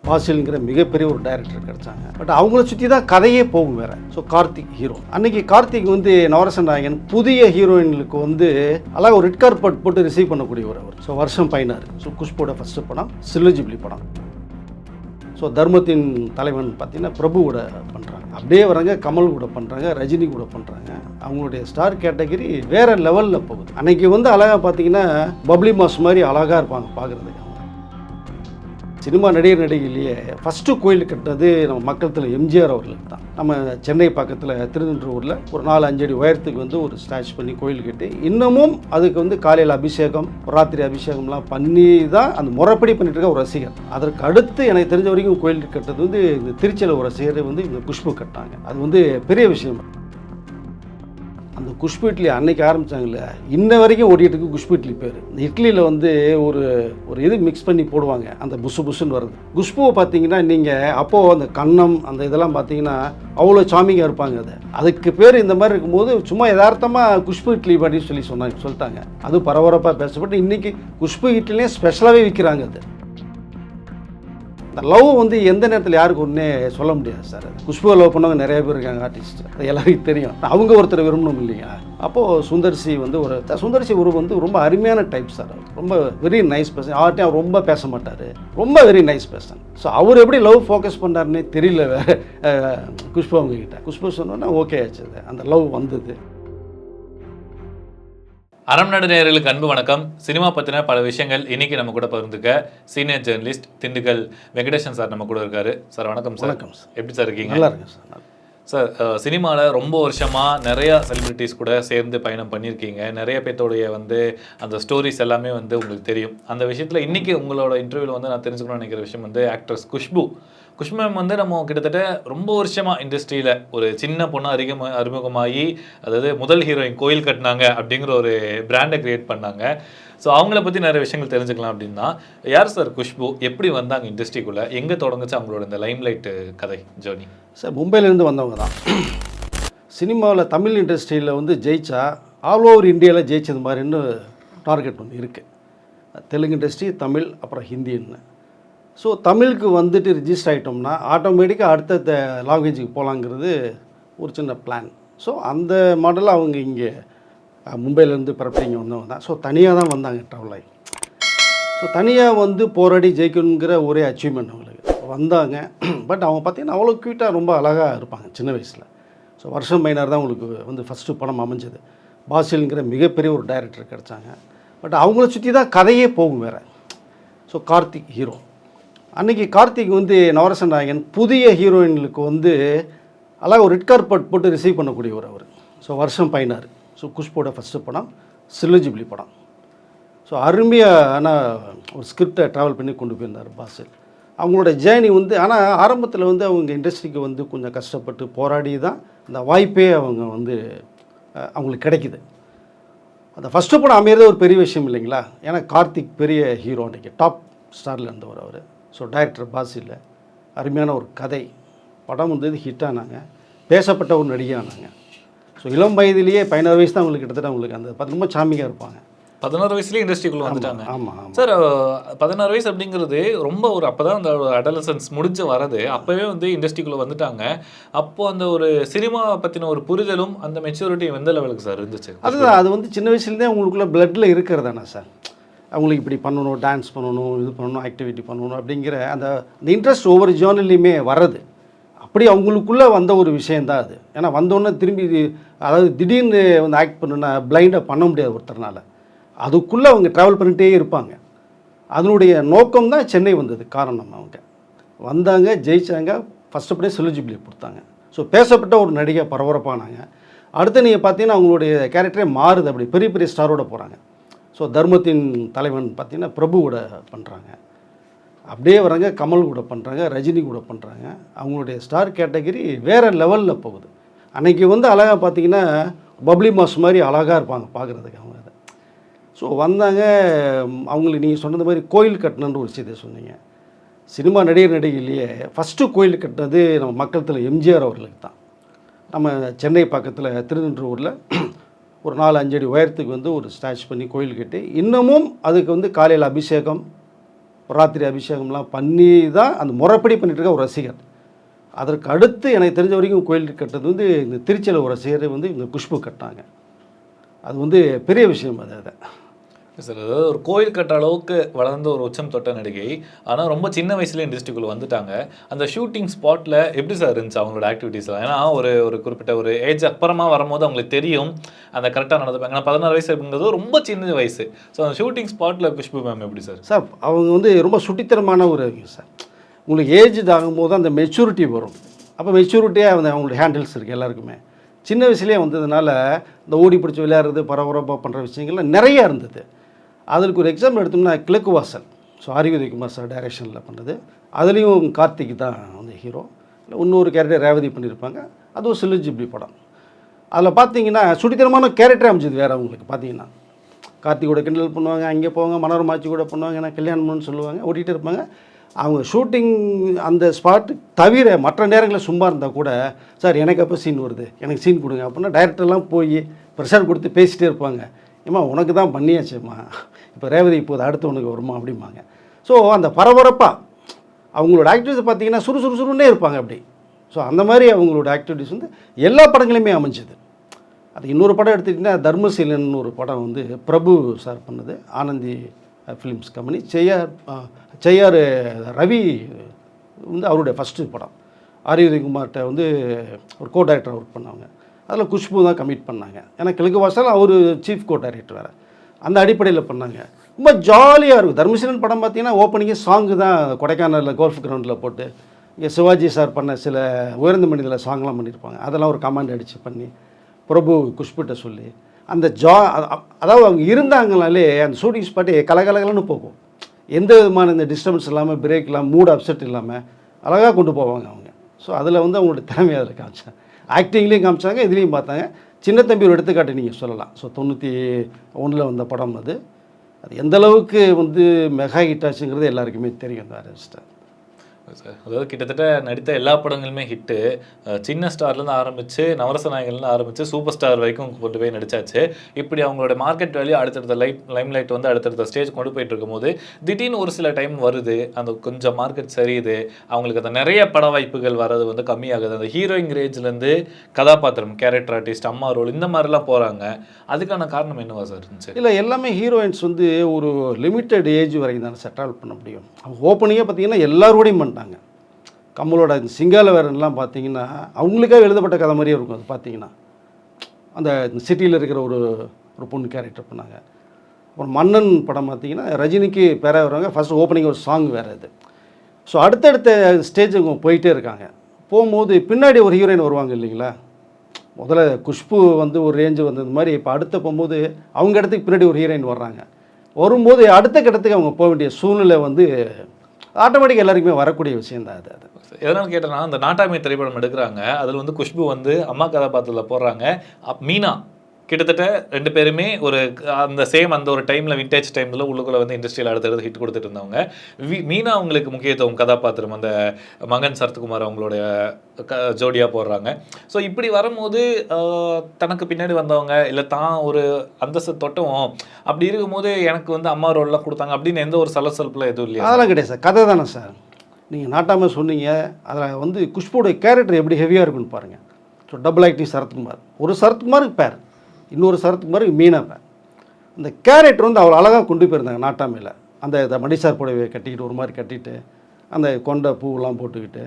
பாசில்ங்கிற மிகப்பெரிய ஒரு director கிடச்சாங்க. But அவங்கள சுற்றி தான் கதையே போகும் வேறு. So Karthik hero. அன்றைக்கி கார்த்திக் வந்து நவரசன் நாயகன் புதிய ஹீரோயின்களுக்கு வந்து அழகாக ஒரு ரெட் கார்பெட் போட்டு ரிசீவ் பண்ணக்கூடிய ஒரு அவர். ஸோ வருஷம் பயனார். ஸோ குஷ்போட ஃபஸ்ட்டு படம் சில்வர் ஜூப்ளி படம். ஸோ தர்மத்தின் தலைவன் பார்த்தீங்கன்னா பிரபு கூட பண்ணுறாங்க. அப்படியே வராங்க கமல் கூட பண்ணுறாங்க, ரஜினி கூட பண்ணுறாங்க. அவங்களுடைய ஸ்டார் கேட்டகரி வேறு லெவலில் போகுது. அன்றைக்கி வந்து அழகாக பார்த்தீங்கன்னா பப்ளி மாஸ் மாதிரி அழகாக இருப்பாங்க பார்க்குறதுக்கு. சினிமா நடிகர் நடிகையிலேயே ஃபஸ்ட்டு கோயில் கட்டினது நம்ம மக்கள் எம்ஜிஆர் அவர்களுக்கு தான். நம்ம சென்னை பக்கத்தில் திருநெல்வேலியில் ஒரு 4-5 அடி உயரத்துக்கு வந்து ஒரு ஸ்டாச் பண்ணி கோயில் கட்டி இன்னமும் அதுக்கு வந்து காலையில் அபிஷேகம் ராத்திரி அபிஷேகம்லாம் பண்ணி தான் அந்த முறைப்படி பண்ணிட்டு இருக்க ஒரு ரசிகர். அதற்கு அடுத்து எனக்கு தெரிஞ்ச வரைக்கும் கோயில் கட்டுறது வந்து இந்த திருச்சியில் ஒரு ரசிகர் வந்து இந்த குஷ்பு கட்டினாங்க. அது வந்து பெரிய விஷயம். அந்த குஷ்பு இட்லி அன்னைக்கு ஆரம்பித்தாங்கல்ல, இன்ன வரைக்கும் ஓடிட்டு இருக்கு குஷ்பு இட்லி பேர். இந்த இட்லியில் வந்து ஒரு இது மிக்ஸ் பண்ணி போடுவாங்க, அந்த புசு புசுன்னு வருது. குஷ்புவை பார்த்தீங்கன்னா நீங்கள் அப்போது அந்த கன்னம் அந்த இதெல்லாம் பார்த்தீங்கன்னா அவ்வளோ சாமிங்காக இருப்பாங்க. அதுக்கு பேர் இந்த மாதிரி இருக்கும்போது சும்மா யதார்த்தமாக குஷ்பு இட்லி அப்படின்னு சொல்லிட்டாங்க. அது பரபரப்பாக பேசப்பட்டு இன்றைக்கி குஷ்பு இட்லிலே ஸ்பெஷலாகவே விற்கிறாங்க. அது அந்த லவ் வந்து எந்த நேரத்தில் யாருக்கு ஒன்றே சொல்ல முடியாது சார். குஷ்புவை லவ் பண்ணவங்க நிறைய பேர் இருக்காங்க ஆர்டிஸ்ட், அது எல்லாருக்கும் தெரியும். அவங்க ஒருத்தர் விரும்பணும் இல்லையா? அப்போது சுந்தர்சி வந்து சுந்தர்சி வந்து ரொம்ப அருமையான டைப் சார். ரொம்ப வெரி நைஸ் பர்சன். யார்ட்டையும் அவர் ரொம்ப பேச மாட்டார், ரொம்ப வெரி நைஸ் பர்சன். ஸோ அவர் எப்படி லவ் ஃபோக்கஸ் பண்ணுறாருன்னே தெரியல குஷ்பு அவங்கக்கிட்ட. குஷ்பு சொன்னோன்னா ஓகே ஆச்சு, அந்த லவ் வந்தது. அறம் நாடு நேயர்களுக்கு அன்பு வணக்கம். சினிமா பற்றின பல விஷயங்கள் இன்றைக்கி நம்ம கூட பகிர்ந்துக்க senior journalist Dindigul Venkatesan sir நம்ம கூட இருக்காரு. சார் வணக்கம் சார். வணக்கம் சார். எப்படி சார் இருக்கீங்க? நல்லா இருக்கேன் சார். சார், சினிமாவில் ரொம்ப வருஷமாக நிறையா செலிபிரிட்டிஸ் கூட சேர்ந்து பயணம் பண்ணியிருக்கீங்க. நிறைய பேர்த்தோடைய வந்து அந்த ஸ்டோரிஸ் எல்லாமே வந்து உங்களுக்கு தெரியும். அந்த விஷயத்தில் இன்றைக்கி உங்களோட இன்டர்வியூவில் வந்து நான் தெரிஞ்சுக்கணும்னு நினைக்கிற விஷயம் வந்து ஆக்ட்ரஸ் குஷ்பு மேம் வந்து நம்ம கிட்டத்தட்ட ரொம்ப வருஷமாக இண்டஸ்ட்ரியில் ஒரு சின்ன பொண்ணு அறிமுகமாகி, அதாவது முதல் ஹீரோயின் கோயில் கட்டினாங்க அப்படிங்கிற ஒரு பிராண்டை க்ரியேட் பண்ணாங்க. ஸோ அவங்கள பற்றி நிறைய விஷயங்கள் தெரிஞ்சுக்கலாம் அப்படின்னா, யார் சார் குஷ்பு, எப்படி வந்தாங்க இண்டஸ்ட்ரிக்குள்ளே, எங்கே தொடங்குச்சு அவங்களோட இந்த லைம்லைட்டு கதை ஜேர்னி? சார் மும்பையிலேருந்து வந்தவங்க தான். சினிமாவில் தமிழ் இண்டஸ்ட்ரியில் வந்து ஜெயிச்சா ஆல் ஓவர் இந்தியாவில் ஜெயிச்சது மாதிரின்னு டார்கெட் ஒன்று இருக்குது. தெலுங்கு இண்டஸ்ட்ரி, தமிழ், அப்புறம் ஹிந்தின்னு. ஸோ தமிழுக்கு வந்துட்டு ரிஜிஸ்டர் ஆகிட்டோம்னா ஆட்டோமேட்டிக்காக அடுத்த லாங்குவேஜுக்கு போகலாங்கிறது ஒரு சின்ன பிளான். ஸோ அந்த மாடலில் அவங்க இங்கே மும்பையிலேருந்து பிறப்பு இங்கே வந்தவங்க தான். ஸோ தனியாக தான் வந்தாங்க ட்ராவல் ஆகி. ஸோ தனியாக வந்து போராடி ஜெயிக்கணுங்கிற ஒரே அச்சீவ்மெண்ட் அவங்களுக்கு வந்தாங்க. பட் அவங்க பார்த்திங்கன்னா அவ்வளோ க்யூட்டாக ரொம்ப அழகாக இருப்பாங்க சின்ன வயசில். ஸோ வருஷம் மைனார் தான் உங்களுக்கு வந்து ஃபஸ்ட்டு படம் அமைஞ்சது. பாசில்ங்கிற மிகப்பெரிய ஒரு டைரக்டர் கிடச்சாங்க. பட் அவங்கள சுற்றி தான் கதையே போகும் வேறு. So Karthik hero. அன்றைக்கி கார்த்திக் வந்து நவரசன் நாயகன் புதிய ஹீரோயின்களுக்கு வந்து அழகாக ஒரு ரெட் கார்பெட் போட்டு ரிசீவ் பண்ணக்கூடிய ஒரு அவர். ஸோ வருஷம் பயனார். ஸோ குஷ்போட ஃபஸ்ட்டு படம் சில்வர் ஜூப்ளி படம். ஸோ அருமையான ஒரு ஸ்கிரிப்டை ட்ராவல் பண்ணி கொண்டு போயிருந்தார் பாசில். அவங்களோட ஜேர்னி வந்து ஆனால் ஆரம்பத்தில் வந்து அவங்க இண்டஸ்ட்ரிக்கு வந்து கொஞ்சம் கஷ்டப்பட்டு போராடி தான் அந்த வாய்ப்பே அவங்க வந்து அவங்களுக்கு கிடைக்கிது. அந்த ஃபஸ்ட்டு படம் அமையிறது ஒரு பெரிய விஷயம் இல்லைங்களா? ஏன்னா கார்த்திக் பெரிய ஹீரோ, அன்றைக்கி டாப் ஸ்டாரில் இருந்தவர் அவர். ஸோ டைரக்டர் பாசில் அருமையான ஒரு கதை படம் வந்து ஹிட் ஆனாங்க, பேசப்பட்ட ஒரு நடிகையானாங்க. ஸோ இளம் வயதிலேயே 16 வயசு தான் அவங்களுக்கு கிட்டத்தட்ட அவங்களுக்கு அந்த ரொம்ப சாமியாக இருப்பாங்க. 16 வயசுலேயே இண்டஸ்ட்ரிக்குள்ளே வந்துட்டாங்க. ஆமாம் சார். 16 வயசு அப்படிங்கிறது ரொம்ப ஒரு அப்போ தான் அந்த அடலசன்ஸ் முடிஞ்சு வரது. அப்போவே வந்து இண்டஸ்ட்ரிக்குள்ளே வந்துட்டாங்க. அப்போது அந்த ஒரு சினிமா பற்றின ஒரு புரிதலும் அந்த மெச்சூரிட்டி எந்த லெவலுக்கு சார் இருந்துச்சு? அதுதான், அது வந்து சின்ன வயசுலேருந்தே அவங்களுக்குள்ள பிளட்டில் இருக்கிறதானே சார். அவங்களுக்கு இப்படி பண்ணணும், டான்ஸ் பண்ணணும், இது பண்ணணும், ஆக்டிவிட்டி பண்ணணும் அப்படிங்கிற அந்த இன்ட்ரெஸ்ட் ஒவ்வொரு ஜேர்னல்லையுமே வர்றது. அப்படி அவங்களுக்குள்ளே வந்த ஒரு விஷயந்தான் அது. ஏன்னா வந்தோடனே திரும்பி அதாவது திடீர்னு வந்து ஆக்ட் பண்ணுன்னா பிளைண்டாக பண்ண முடியாது ஒருத்தர்னால. அதுக்குள்ளே அவங்க ட்ராவல் பண்ணிகிட்டே இருப்பாங்க. அதனுடைய நோக்கம் தான் சென்னை வந்தது காரணம். அவங்க வந்தாங்க, ஜெயித்தாங்க, ஃபஸ்ட்டு படம் சில்வர் ஜூப்ளி கொடுத்தாங்க. ஸோ பேசப்பட்ட ஒரு நடிகை பரபரப்பானாங்க. அடுத்து நீங்கள் பார்த்தீங்கன்னா அவங்களுடைய கேரக்டரே மாறுது. அப்படி பெரிய பெரிய ஸ்டாரோட போகிறாங்க. ஸோ தர்மத்தின் தலைவன் பார்த்திங்கன்னா பிரபு கூட பண்ணுறாங்க. அப்படியே வராங்க கமல் கூட பண்ணுறாங்க, ரஜினி கூட பண்ணுறாங்க. அவங்களுடைய ஸ்டார் கேட்டகரி வேறு லெவலில் போகுது. அன்றைக்கி வந்து அழகாக பார்த்திங்கன்னா பப்ளி மாஸ் மாதிரி அழகாக இருப்பாங்க பார்க்குறதுக்கு அவங்க. ஸோ வந்தாங்க. அவங்களுக்கு நீங்கள் சொன்னது மாதிரி கோயில் கட்டணுன்ற ஒரு விஷயத்தை சொன்னீங்க. சினிமா நடிகர் நடிகையிலேயே ஃபஸ்ட்டு கோயில் கட்டினது நம்ம மக்கள் எம்ஜிஆர் அவர்களுக்கு தான். நம்ம சென்னை பக்கத்தில் திருநெல்வேலியில் ஒரு 4-5 அடி உயரத்துக்கு வந்து ஒரு ஸ்டாச் பண்ணி கோயில் கட்டி இன்னமும் அதுக்கு வந்து காலையில் அபிஷேகம் ராத்திரி அபிஷேகம்லாம் பண்ணி தான் அந்த முறைப்படி பண்ணிட்டு இருக்க ஒரு ரசிகர். அதற்கு அடுத்து எனக்கு தெரிஞ்ச வரைக்கும் கோயில் கட்டுறது வந்து இந்த திருச்சியில் ஒரு ரசிகர் வந்து இந்த குஷ்பு கட்டினாங்க. அது வந்து பெரிய விஷயம் அது. சார், அதாவது ஒரு கோயில் கட்டுற அளவுக்கு வளர்ந்த ஒரு உச்சம் தொட்ட நடிகை, ஆனால் ரொம்ப சின்ன வயசுலேயே இண்டஸ்ட்ரிக்குள்ளே வந்துட்டாங்க. அந்த ஷூட்டிங் ஸ்பாட்டில் எப்படி சார் இருந்துச்சு அவங்களோட ஆக்டிவிட்டீஸ்லாம்? ஏன்னா ஒரு குறிப்பிட்ட ஒரு ஏஜ் அப்புறமா வரும்போது அவங்களுக்கு தெரியும் அந்த கரெக்டாக நடந்துப்பாங்க. ஏன்னா 16 வயசு அப்படிங்கிறது ரொம்ப சின்ன வயசு. ஸோ அந்த ஷூட்டிங் ஸ்பாட்டில் குஷ்பு மேம் எப்படி சார்? சார் அவங்க வந்து ரொம்ப சுட்டித்தனமான ஒரு சார். உங்களுக்கு ஏஜ் ஆகும்போது அந்த மெச்சூரிட்டி வரும். அப்போ மெச்சூரிட்டியாக வந்து அவங்களோட ஹேண்டில்ஸ் இருக்குது எல்லாருக்குமே. சின்ன வயசுலேயே வந்ததுனால இந்த ஓடி பிடிச்சி விளையாடுறது பரபரப்பாக பண்ணுற விஷயங்கள்லாம் நிறையா இருந்தது. அதுக்கு ஒரு எக்ஸாம்பிள் எடுத்தோம்னா கிழக்கு வாசல். ஸோ ஆர்.வி.உதயகுமார் சார் டைரக்ஷனில் பண்ணது. அதுலேயும் கார்த்திக் தான் வந்து ஹீரோ. இன்னொரு கேரக்டர் ரேவதி பண்ணியிருப்பாங்க. அதுவும் சில்லுஜிப்ளி படம். அதில் பார்த்தீங்கன்னா சுட்டித்தனமான கேரக்டரே அமைஞ்சது வேறு அவங்களுக்கு. பார்த்தீங்கன்னா கார்த்திகோட கிண்டல் பண்ணுவாங்க, அங்கே போவாங்க, மனோரமாச்சி கூட பண்ணுவாங்க, ஏன்னா கல்யாணம்னு சொல்லுவாங்க, ஓட்டிகிட்டு இருப்பாங்க. அவங்க ஷூட்டிங் அந்த ஸ்பாட்டு தவிர மற்ற நேரங்களில் சும்மா இருந்தால் கூட, சார் எனக்கு அப்போ சீன் வருது, எனக்கு சீன் கொடுங்க அப்படின்னா டைரக்டர்லாம் போய் ப்ரெஷர் கொடுத்து பேசிகிட்டே இருப்பாங்க. ஏம்மா உனக்கு தான் பண்ணியாச்சும்மா, இப்போ ரேவதி இப்போது அடுத்து உனக்கு வருமா அப்படிம்பாங்க. ஸோ அந்த பரபரப்பாக அவங்களோட ஆக்டிவிட்டிஸ் பார்த்தீங்கன்னா சுறுசுறுன்னே இருப்பாங்க அப்படி. ஸோ அந்த மாதிரி அவங்களோட ஆக்டிவிட்டிஸ் வந்து எல்லா படங்களையுமே அமைஞ்சது. அது இன்னொரு படம் எடுத்துக்கிட்டிங்கன்னா தர்மசீலன் ஒரு படம் வந்து பிரபு சார் பண்ணது, ஆனந்தி ஃபிலிம்ஸ் கம்பெனி. செய்யார் ரவி வந்து அவருடைய ஃபஸ்ட்டு படம். ஆர்.வி.உதயகுமார்கிட்ட வந்து ஒரு கோ டைரக்டர் ஒர்க் பண்ணாங்க. அதில் குஷ்பு தான் கமிட் பண்ணாங்க. ஏன்னா கிழக்கு வாசல் அவர் சீஃப் கோ டைரக்டர் வேறு. அந்த அடிப்படையில் பண்ணாங்க. ரொம்ப ஜாலியாக இருக்கும். தர்மசீலன் படம் பார்த்தீங்கன்னா ஓப்பனிங்கே சாங்கு தான் கொடைக்கானலில் கோல்ஃப் கிரவுண்டில் போட்டு, இங்கே சிவாஜி சார் பண்ண சில உயர்ந்த மனிதனில் சாங்லாம் பண்ணியிருப்பாங்க. அதெல்லாம் ஒரு கமாண்ட் அடித்து பண்ணி பிரபு குஷ்புட்ட சொல்லி அந்த அதாவது அவங்க இருந்தாங்கனாலே அந்த ஷூட்டிங் ஸ்பாட்டே கலகலகலன்னு போகும். எந்த விதமான இந்த டிஸ்டர்பன்ஸ் இல்லாமல், பிரேக் இல்லாமல், மூட் அப்செட் இல்லாமல் அழகாக கொண்டு போவாங்க அவங்க. ஸோ அதில் வந்து அவங்களோட திறமையை அதில் காமிச்சாங்க. ஆக்டிங்லேயும் காமிச்சாங்க, இதுலேயும் பார்த்தாங்க. சின்ன தம்பி ஒரு எடுத்துக்காட்டு நீங்கள் சொல்லலாம். ஸோ 91 வந்த படம் அது. அது எந்தளவுக்கு வந்து மெகா ஹிட் ஆச்சுங்கிறது எல்லாருக்குமே தெரியும் அந்த ஆர்டிஸ்ட்டை. சார், அதாவது கிட்டத்தட்ட நடித்த எல்லா படங்களுமே ஹிட்டு. சின்ன ஸ்டார்லேருந்து ஆரம்பித்து நவரச நாயகன்லேருந்து ஆரம்பித்து சூப்பர் ஸ்டார் வரைக்கும் கொண்டு போய் நடித்தாச்சு. இப்படி அவங்களோட மார்க்கெட் வேல்யூ அடுத்தடுத்த லைம் லைட் வந்து அடுத்தடுத்த ஸ்டேஜ் கொண்டு போயிட்டு இருக்கும்போது திடீர்னு ஒரு சில டைம் வருது, அந்த கொஞ்சம் மார்க்கெட் சரியுது, அவங்களுக்கு அந்த நிறைய பட வாய்ப்புகள் வர்றது வந்து கம்மியாகுது. அந்த ஹீரோயின் ரேஞ்சிலேருந்து கதாபாத்திரம், கேரக்டர் ஆர்டிஸ்ட், அம்மா ரோல் இந்த மாதிரிலாம் போகிறாங்க. அதுக்கான காரணம் என்னவா சார் இருந்துச்சு? இல்லை, எல்லாமே ஹீரோயின்ஸ் வந்து ஒரு லிமிட்டட் ஏஜ் வரைக்கும் தானே செட்டில் பண்ண முடியும். அவங்க ஓப்பனிங்கே பார்த்தீங்கன்னா எல்லாரோடையும் பண்ணிட்டாங்க. கமலோட இந்த சிங்கால வேரன்லாம் பார்த்தீங்கன்னா அவங்களுக்காக எழுதப்பட்ட கதை மாதிரியே இருக்கும். அது பார்த்தீங்கன்னா அந்த சிட்டியில் இருக்கிற ஒரு பொண்ணு கேரக்டர் பண்ணாங்க. அப்புறம் மன்னன் படம் பார்த்தீங்கன்னா ரஜினிக்கு பேராக வருவாங்க. ஃபஸ்ட்டு ஓப்பனிங் ஒரு சாங் வேறு இது. ஸோ அடுத்தடுத்த ஸ்டேஜுக்கு போயிட்டே இருக்காங்க. போகும்போது பின்னாடி ஒரு ஹீரோயின் வருவாங்க இல்லைங்களா. முதல்ல குஷ்பு வந்து ஒரு ரேஞ்சு வந்தது மாதிரி இப்போ அடுத்த போகும்போது அவங்க இடத்துக்கு பின்னாடி ஒரு ஹீரோயின் வர்றாங்க. வரும்போது அடுத்த கட்டத்துக்கு அவங்க போக வேண்டிய சூழ்நிலை வந்து ஆட்டோமேட்டிக்காக எல்லாருக்குமே வரக்கூடிய விஷயம் தான் அது. எதனால் கேட்டேன்னா, அந்த நாட்டாமை திரைப்படம் எடுக்கிறாங்க. அதில் வந்து குஷ்பு வந்து அம்மா கதாபாத்திரத்தில் போடுறாங்க. மீனா கிட்டத்தட்ட 2 பேருமே ஒரு அந்த சேம் அந்த ஒரு டைமில் விண்டேஜ் டைமில் உள்ளுக்குள்ளே வந்து இண்டஸ்ட்ரியில் அடுத்தடுத்து ஹிட் கொடுத்துட்டு இருந்தவங்க. மீனா அவங்களுக்கு முக்கியத்துவம் கதாபாத்திரம் அந்த மகன் சரத்குமார் அவங்களுடைய ஜோடியாக போடுறாங்க. ஸோ இப்படி வரும்போது தனக்கு பின்னாடி வந்தவங்க இல்லை தான் ஒரு அந்தஸ்து தொட்டவும் அப்படி இருக்கும்போது எனக்கு வந்து அம்மா ரோல்லாம் கொடுத்தாங்க அப்படின்னு எந்த ஒரு சலசலப்பில் எதுவும் இல்லையா? அதெல்லாம் கிடையாது சார், கதை தானே சார். நீங்கள் நாட்டாமல் சொன்னீங்க. அதில் வந்து குஷ்புடைய கேரக்டர் எப்படி ஹெவியாக இருக்குன்னு பாருங்கள். ஸோ டபுள் ஆக்டிங் சரத்குமார், ஒரு சரத்குமாருக்கு பேர், இன்னொரு சரத்குமாருக்கு மீனா பேர். அந்த கேரக்டர் வந்து அவ்வளோ அழகாக கொண்டு போயிருந்தாங்க நாட்டாமையில். அந்த மடிசார் புடவை கட்டிக்கிட்டு ஒரு மாதிரி கட்டிட்டு அந்த கொண்ட பூவெல்லாம் போட்டுக்கிட்டு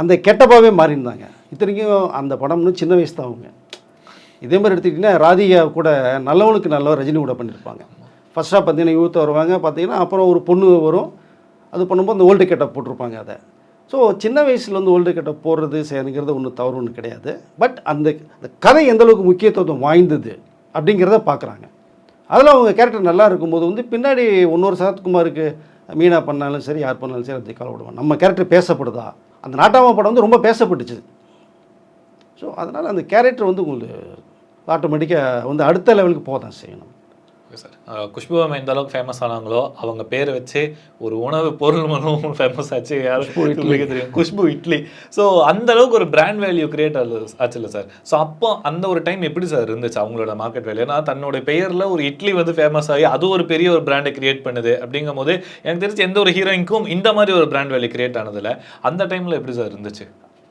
அந்த கெட்டப்பாவே மாறியிருந்தாங்க. இத்தனைக்கும் அந்த படம்னு சின்ன வயசு தான் அவங்க. இதே மாதிரி எடுத்துக்கிட்டிங்கன்னா ராதிகா கூட நல்லவனுக்கு நல்லவர் ரஜினி கூட பண்ணியிருப்பாங்க. ஃபஸ்ட்டாக பார்த்தீங்கன்னா யூத் வருவாங்க, பார்த்தீங்கன்னா அப்புறம் ஒரு பொண்ணு வரும். அது பண்ணும்போது அந்த ஓல்டு கெட்டப் போட்டிருப்பாங்க அதை. ஸோ சின்ன வயசில் வந்து ஓல்டு கெட்டப் போடுறது செய்யணுங்கிறது ஒன்றும் தவறு ஒன்றும் கிடையாது. பட் அந்த கதை எந்தளவுக்கு முக்கியத்துவம் வாய்ந்தது அப்படிங்கிறத பார்க்குறாங்க. அதில் அவங்க கேரக்டர் நல்லா இருக்கும்போது வந்து பின்னாடி இன்னொரு சரத்குமாருக்கு மீனா பண்ணாலும் சரி, யார் பண்ணாலும் சரி, அப்படி கவலைப்படுவாங்க. நம்ம கேரக்டர் பேசப்படுதா? அந்த நாட்டாம படம் வந்து ரொம்ப பேசப்பட்டுச்சு. ஸோ அதனால் அந்த கேரக்டர் வந்து உங்களுக்கு ஆட்டோமேட்டிக்காக வந்து அடுத்த லெவலுக்கு போக தான் செய்யணும். சார் குஷ்பு மேம் எந்த அளவுக்கு ஃபேமஸ் ஆனாங்களோ அவங்க பேரை வச்சு ஒரு உணவு பொருள் மூலம் ஃபேமஸ் ஆச்சு. யாருக்கு தெரியும், குஷ்பு இட்லி. ஸோ அந்த அளவுக்கு ஒரு பிராண்ட் வேல்யூ கிரியேட் ஆச்சு இல்லை சார். ஸோ அப்போ அந்த ஒரு டைம் எப்படி சார் இருந்துச்சு அவங்களோட மார்க்கெட் வேல்யூ? ஏன்னா தன்னோட பெயரில் ஒரு இட்லி வந்து ஃபேமஸ் ஆகி அது ஒரு பெரிய ஒரு பிராண்டை கிரியேட் பண்ணுது. அப்படிங்கும் போது எனக்கு தெரிஞ்சு எந்த ஒரு ஹீரோயினுக்கும் இந்த மாதிரி ஒரு பிராண்ட் வேல்யூ கிரியேட் ஆனதில்ல. அந்த டைமில் எப்படி சார் இருந்துச்சு?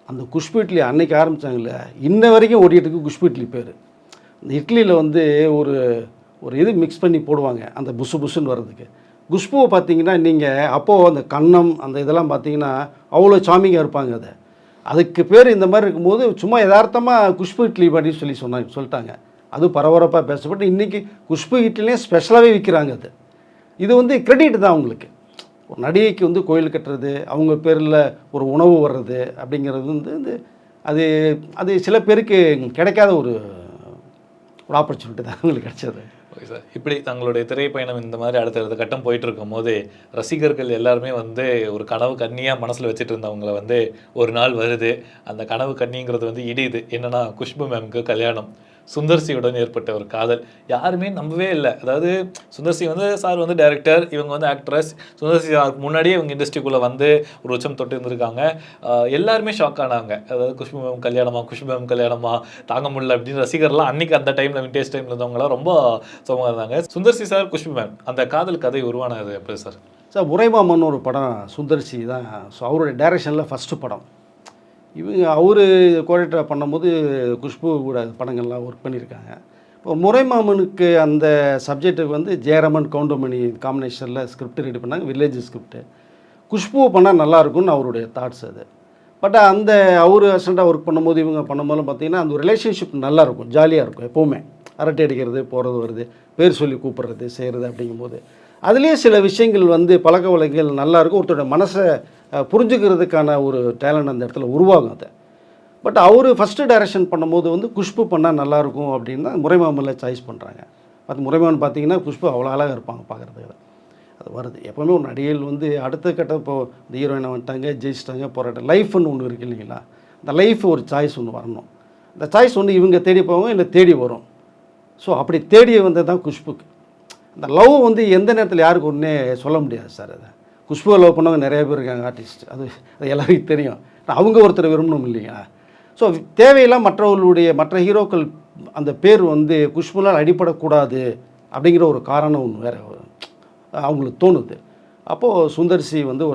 அந்த குஷ்பு இட்லி அன்னைக்கு ஆரம்பித்தாங்கல்ல, இன்ன வரைக்கும் ஓடிட்டு இருக்கு குஷ்பு இட்லி பேர். இந்த இட்லியில் வந்து ஒரு இது மிக்ஸ் பண்ணி போடுவாங்க அந்த புசு புசுன்னு வர்றதுக்கு. குஷ்புவை பார்த்தீங்கன்னா நீங்கள் அப்போது அந்த கன்னம் அந்த இதெல்லாம் பார்த்தீங்கன்னா அவ்வளோ சாமிங்காக இருப்பாங்க. அதுக்கு பேர் இந்த மாதிரி இருக்கும்போது சும்மா யதார்த்தமாக குஷ்பு இட்லி அப்படின்னு சொல்லிட்டாங்க. அது பரபரப்பாக பேசப்பட்டு இன்றைக்கி குஷ்பு இட்லிலே ஸ்பெஷலாகவே விற்கிறாங்க. இது வந்து கிரெடிட் தான் அவங்களுக்கு. ஒரு நடிகைக்கு வந்து கோயில் கட்டுறது, அவங்க பேரில் ஒரு உணவு வர்றது அப்படிங்கிறது வந்து அது சில பேருக்கு கிடைக்காத ஒரு ஆப்பர்ச்சுனிட்டி தான் அவங்களுக்கு கிடைச்சது. Okay sir. இப்படி தங்களுடைய திரைப்பயணம் இந்த மாதிரி அடுத்தடுத்த கட்டம் போயிட்டு இருக்கும் போது ரசிகர்கள் எல்லாருமே வந்து ஒரு கனவு கண்ணியாக மனசில் வச்சுட்டு இருந்தவங்கள வந்து ஒரு நாள் வருது, அந்த கனவு கண்ணிங்கிறது வந்து இடியுது. என்னென்னா குஷ்பு மேம்க்கு கல்யாணம். சுந்தர்சியுடன் ஏற்பட்ட ஒரு காதல் யாருமே நம்பவே இல்லை. அதாவது சுந்தர்சி வந்து சார் வந்து டைரக்டர், இவங்க வந்து ஆக்ட்ரஸ். சுந்தர்சி முன்னாடியே இவங்க இண்டஸ்ட்ரிக்குள்ளே வந்து ஒரு உச்சம் தொட்டு இருந்திருக்காங்க. எல்லாருமே ஷாக் ஆனாங்க. அதாவது குஷ்பு மேம் கல்யாணமா தாங்க முடியல அப்படின்னு ரசிகர்லாம் அன்னைக்கு அந்த டைமில் விண்டேஜ் டைமில் இருந்தவங்களாம் ரொம்ப சோகமாக இருந்தாங்க. சுந்தர்சி சார் குஷ்பு மேம் அந்த காதல் கதை உருவானது எப்படி சார்? சார் உரைமாமன் ஒரு படம் சுந்தர்சி தான். ஸோ அவருடைய டைரக்ஷனில் ஃபஸ்ட்டு படம். அவர் கோஆர்டினேட்டர் பண்ணும்போது குஷ்பு கூட படங்கள்லாம் ஒர்க் பண்ணியிருக்காங்க. இப்போ முறைமாமனுக்கு அந்த சப்ஜெக்ட்டுக்கு வந்து ஜெயராமன் கவுண்டமணி காம்பினேஷனில் ஸ்கிரிப்ட் ரெடி பண்ணாங்க, வில்லேஜ் ஸ்கிரிப்ட். குஷ்புவை பண்ணால் நல்லாயிருக்கும்னு அவருடைய தாட்ஸ் அது. பட் அந்த அவர் அசிஸ்டண்ட்டாக ஒர்க் பண்ணும்போது இவங்க பண்ணும்போது பார்த்திங்கன்னா அந்த ரிலேஷன்ஷிப் நல்லாயிருக்கும், ஜாலியாக இருக்கும். எப்போவுமே அரட்டை அடிக்கிறது, போகிறது வருது, பேர் சொல்லி கூப்பிட்றது செய்கிறது. அப்படிங்கும்போது அதுலேயே சில விஷயங்கள் வந்து பழக்க வழக்கங்கள் நல்லாயிருக்கும். ஒருத்தரோட மனசை புரிஞ்சுக்கிறதுக்கான ஒரு டேலண்ட் அந்த இடத்துல உருவாகும். அதை பட் அவர் ஃபஸ்ட்டு டைரக்ஷன் பண்ணும்போது வந்து குஷ்பு பண்ணால் நல்லாயிருக்கும் அப்படின்னு தான் முறைமாமனில் சாய்ஸ் பண்ணுறாங்க. முறைமாமன் பார்த்தீங்கன்னா குஷ்பு அவ்வளோ அழகாக இருப்பாங்க பார்க்குறதுக்கு. அது வருது எப்போவுமே ஒரு நடிகைகள் வந்து அடுத்த கட்டம் இப்போது இந்த ஹீரோயினை வந்துட்டாங்க, ஜெயிச்சிட்டாங்க, போராட்டம் லைஃப்னு ஒன்று இருக்குது இல்லைங்களா? அந்த லைஃப் ஒரு சாய்ஸ் ஒன்று வரணும். அந்த சாய்ஸ் ஒன்று இவங்க தேடி போவாங்க, இல்லை தேடி வரும். ஸோ அப்படி தேடி வந்தது தான் குஷ்புக்கு. அந்த லவ் வந்து எந்த நேரத்தில் யாருக்கு ஒன்றே சொல்ல முடியாது சார். அதை குஷ்புவை லவ் பண்ணவங்க நிறைய பேர் இருக்காங்க, ஆர்டிஸ்ட். அது எல்லாருக்கும் தெரியும். அவங்க ஒருத்தர் விரும்பணும் இல்லைங்களா? ஸோ தேவையெல்லாம் மற்ற ஹீரோக்கள் அந்த பேர் வந்து குஷ்புனால் அடிப்படக்கூடாது அப்படிங்கிற ஒரு காரணம் ஒன்று வேறு அவங்களுக்கு தோணுது. அப்போது சுந்தர்சி வந்து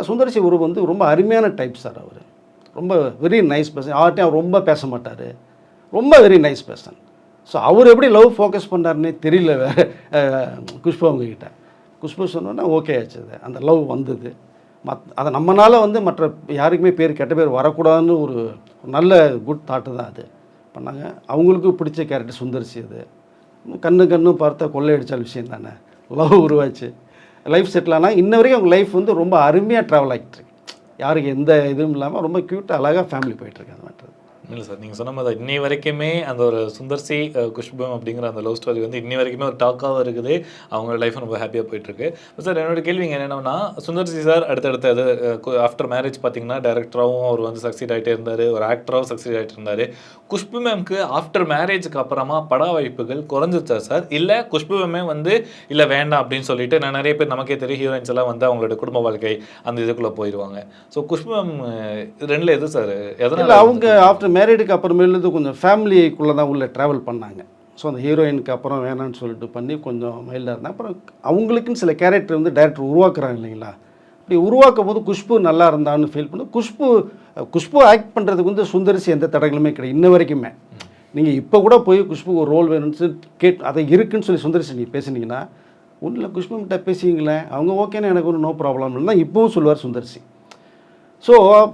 சுந்தர்சி வந்து ரொம்ப அருமையான டைப் சார். அவர் ரொம்ப வெரி நைஸ் பர்சன். யார்ட்டையும் அவர் ரொம்ப பேச மாட்டார், ரொம்ப வெரி நைஸ் பர்சன். ஸோ அவர் எப்படி லவ் ஃபோக்கஸ் பண்ணாருன்னே தெரியல வேறு குஷ்பு அவங்கக்கிட்ட. குஷ்பு சொன்னோன்னா ஓகே ஆச்சு. அந்த லவ் வந்தது. அதை நம்மளால் வந்து மற்ற யாருக்குமே கெட்ட பேர் வரக்கூடாதுன்னு ஒரு நல்ல குட் தாட்டு தான் அது பண்ணாங்க. அவங்களுக்கு பிடிச்ச கேரக்டர் சுந்தர்சி. அது கண்ணு பார்த்தா கொள்ளையடிச்சால் விஷயம் தானே. லவ் உருவாச்சு, லைஃப் செட்டில் ஆனால் இன்ன வரைக்கும் அவங்க லைஃப் வந்து ரொம்ப அருமையாக ட்ராவல் ஆகிட்டுருக்கு. யாருக்கு எந்த இதுவும் இல்லாமல் ரொம்ப க்யூட்டாக அழகாக ஃபேமிலி போயிட்டுருக்கு. அது மட்டும் இல்லை சார், நீங்கள் சொன்ன மாதிரி இன்னி வரைக்குமே அந்த ஒரு சுந்தர்சி குஷ்பு அப்படிங்கிற அந்த லவ் ஸ்டோரி வந்து இன்னி வரைக்குமே ஒரு டாக்காகவும் இருக்குது. அவங்களோட லைஃப் ரொம்ப ஹாப்பியாக போயிட்டுருக்கு. சார் என்னோட கேள்விங்க என்னென்னா, சுந்தர்சி சார் அடுத்தடுத்து அது ஆஃப்டர் மேரேஜ் பார்த்தீங்கன்னா டைரக்டராகவும் அவர் வந்து சக்சீட் ஆகிட்டே இருந்தார், ஒரு ஆக்டராகவும் சக்சீட் ஆகிட்டு இருந்தார். குஷ்பு மேம்க்கு ஆஃப்டர் மேரேஜுக்கு அப்புறமா பட வாய்ப்புகள் குறைஞ்சிச்சா சார்? இல்லை குஷ்பு மேமே வந்து இல்லை வேண்டாம் அப்படின்னு சொல்லிட்டு நான் நிறைய பேர் நமக்கே தெரியும் ஹீரோயின்ஸ் எல்லாம் வந்து அவங்களோட குடும்ப வாழ்க்கை அந்த இதுக்குள்ளே போயிடுவாங்க. ஸோ குஷ்பு மேம் ரெண்டில் எது சார்? எதனால் அவங்க ஆஃப்டர் மேரேஜுக்கு அப்புறமேலேருந்து கொஞ்சம் ஃபேமிலிக்குள்ளே தான் உள்ளே ட்ராவல் பண்ணாங்க. ஸோ அந்த ஹீரோயினுக்கு அப்புறம் வேணான்னு சொல்லிட்டு பண்ணி கொஞ்சம் மைல்டாக இருந்தாங்க. அப்புறம் அவங்களுக்குன்னு சில கேரக்டர் வந்து டைரக்டர் உருவாக்குறாங்க இல்லைங்களா? அப்படி உருவாக்கும் போது குஷ்பு நல்லா இருந்தான்னு ஃபீல் பண்ணி குஷ்பு ஆக்ட் பண்ணுறதுக்கு வந்து சுந்தர்சி எந்த தடங்களுமே கிடையாது இன்ன வரைக்குமே. நீங்கள் இப்போ கூட போய் குஷ்பு ஒரு ரோல் வேணும்னு அதை இருக்குன்னு சொல்லி சுந்தர்சி நீங்கள் பேசுனீங்கன்னா ஒன்றும் இல்லை குஷ்பு கிட்ட பேசிங்களேன், அவங்க ஓகேன்னு எனக்கு ஒன்றும் நோ ப்ராப்ளம் தான் இப்போவும் சொல்லுவார் சுந்தர்சி. ஸோ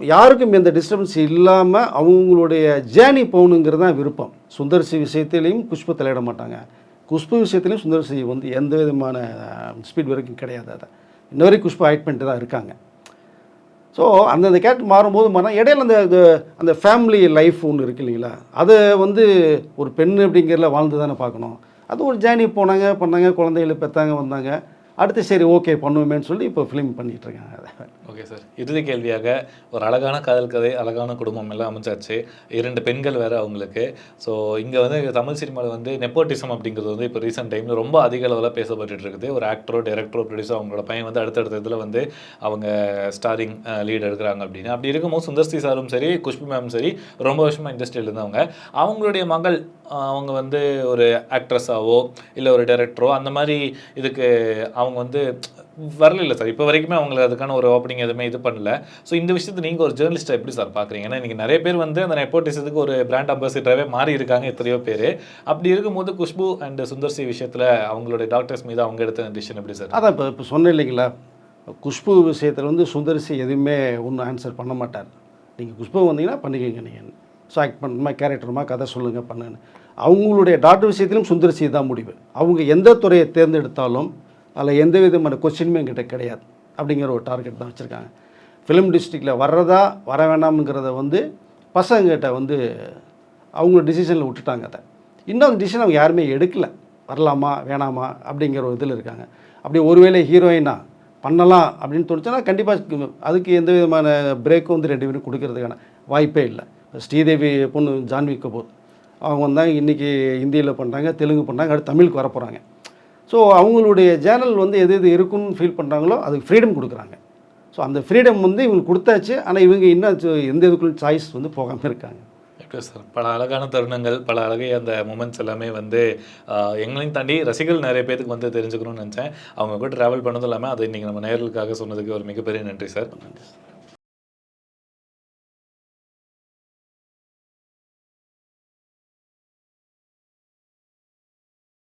யாருக்கும் எந்த டிஸ்டர்பன்ஸ் இல்லாமல் அவங்களுடைய ஜேர்னி போகணுங்கிறது தான் விருப்பம். சுந்தர்சி விஷயத்துலேயும் குஷ்பு தலையிட மாட்டாங்க, குஷ்பு விஷயத்துலேயும் சுந்தர்சி வந்து எந்த விதமான ஸ்பீட் வரைக்கும் கிடையாது. அதை இன்ன வரைக்கும் குஷ்பு ஆக்ட் பண்ணிட்டு தான் இருக்காங்க. ஸோ அந்தந்த கேரக்டர் மாறும்போது இடையில அந்த ஃபேமிலி லைஃப் ஒன்று இருக்குது இல்லைங்களா? அதை வந்து ஒரு பெண் அப்படிங்கிறதுல வாழ்ந்து தானே பார்க்கணும். அது ஒரு ஜேர்னி போனாங்க பண்ணாங்க, குழந்தைகளை பெற்றாங்க வந்தாங்க. அடுத்து சரி ஓகே பண்ணுவோமேன்னு சொல்லி இப்போ ஃபிலிம் பண்ணிகிட்ருக்காங்க அதை. ஓகே சார், இறுதி கேள்வியாக ஒரு அழகான காதல் கதை, அழகான குடும்பம் எல்லாம் அமைச்சாச்சு, 2 பெண்கள் வேறு அவங்களுக்கு. ஸோ இங்கே வந்து தமிழ் சினிமாவில் வந்து நெப்போட்டிசம் அப்படிங்கிறது வந்து இப்போ ரீசெண்ட் டைமில் ரொம்ப அதிக அளவில் பேசப்பட்டு இருக்குது. ஒரு ஆக்டரோ டைரக்டரோ ப்ரொடியூசர் அவங்களோட பையன் வந்து அடுத்தடுத்த இதில் வந்து அவங்க ஸ்டாரிங் லீட் எடுக்கிறாங்க அப்படின்னு. அப்படி இருக்கும்போது சுந்தர்சி சாரும் சரி, குஷ்பு மேம் சரி, ரொம்ப வருஷமாக இண்டஸ்ட்ரியில் இருந்தவங்க. அவங்களுடைய மகள் அவங்க வந்து ஒரு ஆக்ட்ரஸாவோ இல்லை ஒரு டைரக்டரோ அந்த மாதிரி இதுக்கு அவங்க வந்து வரல சார். இப்போ வரைக்குமே அவங்களுக்கு அதுக்கான ஒரு ஓப்பனிங் எதுவுமே இது பண்ணல. ஸோ இந்த விஷயத்தை நீங்கள் ஒரு ஜேர்னலிஸ்ட்டாக எப்படி சார் பார்க்குறீங்க? ஏன்னா இன்றைக்கி நிறைய பேர் வந்து அந்த நெப்போட்டிசத்துக்கு ஒரு பிராண்ட் அம்பாசிடராகவே மாறி இருக்காங்க எத்தனையோ பேர். அப்படி இருக்கும்போது குஷ்பு அண்ட் சுந்தர்சி விஷயத்தில் அவங்களுடைய டாக்டர்ஸ் மீது அவங்க எடுத்த டிசிஷன் எப்படி சார்? அதான் இப்போ சொன்னேன் இல்லைங்களா, குஷ்பு விஷயத்தில் வந்து சுந்தர்சி எதுவுமே ஒன்றும் ஆன்சர் பண்ண மாட்டார். நீங்கள் குஷ்பு வந்தீங்கன்னா பண்ணிக்கோங்க, நீங்கள் ஸோ ஆக்ட் பண்ணுமா, கேரக்டருமா, கதை சொல்லுங்கள், பண்ணுன்னு. அவங்களுடைய டாக்டர் விஷயத்திலும் சுந்தர்சி தான் முடிவு. அவங்க எந்த துறையை தேர்ந்தெடுத்தாலும் அதில் எந்த விதமான கொஸ்டினுமே என்கிட்ட கிடையாது அப்படிங்கிற ஒரு டார்கெட் தான் வச்சுருக்காங்க. ஃபிலிம் டிஸ்ட்ரிக்டில் வர்றதா வர வேணாம்ங்கிறத வந்து பசங்கிட்ட வந்து அவங்க டிசிஷனில் விட்டுட்டாங்க. அதை இன்னும் அந்த டிசிஷன் அவங்க யாருமே எடுக்கலை, வரலாமா வேணாமா அப்படிங்கிற ஒரு இதில் இருக்காங்க. அப்படி ஒருவேளை ஹீரோயினா பண்ணலாம் அப்படின்னு தோணுச்சுன்னா கண்டிப்பாக அதுக்கு எந்த விதமான பிரேக்கும் வந்து 2 பேரும் கொடுக்கறதுக்கான வாய்ப்பே இல்லை. ஸ்ரீதேவி பொண்ணு ஜான்வி கபூர் அவங்க வந்தாங்க, இன்றைக்கி ஹிந்தியில் பண்ணுறாங்க, தெலுங்கு பண்ணுறாங்க, அடுத்து தமிழுக்கு வர போகிறாங்க. ஸோ அவங்களுடைய சேனல் வந்து எது எது இருக்குன்னு ஃபீல் பண்ணுறாங்களோ அதுக்கு ஃப்ரீடம் கொடுக்குறாங்க. ஸோ அந்த ஃப்ரீடம் வந்து இவங்களுக்கு கொடுத்தாச்சு. ஆனால் இவங்க இன்னும் எந்த இதுக்குள்ள சாய்ஸ் வந்து போகாமல் இருக்காங்க. எப்படி சார், பல அழகான தருணங்கள், பல அழகிய அந்த மூமெண்ட்ஸ் எல்லாமே வந்து எங்களையும் தாண்டி ரசிகர்கள் நிறைய பேருக்கு வந்து தெரிஞ்சுக்கணும்னு நினச்சேன். அவங்க கூட ட்ராவல் பண்ணதும் இல்லாமல் அதை இன்றைக்கி நம்ம நேயர்களுக்காக சொன்னதுக்கு ஒரு மிகப்பெரிய நன்றி சார். நன்றி சார்.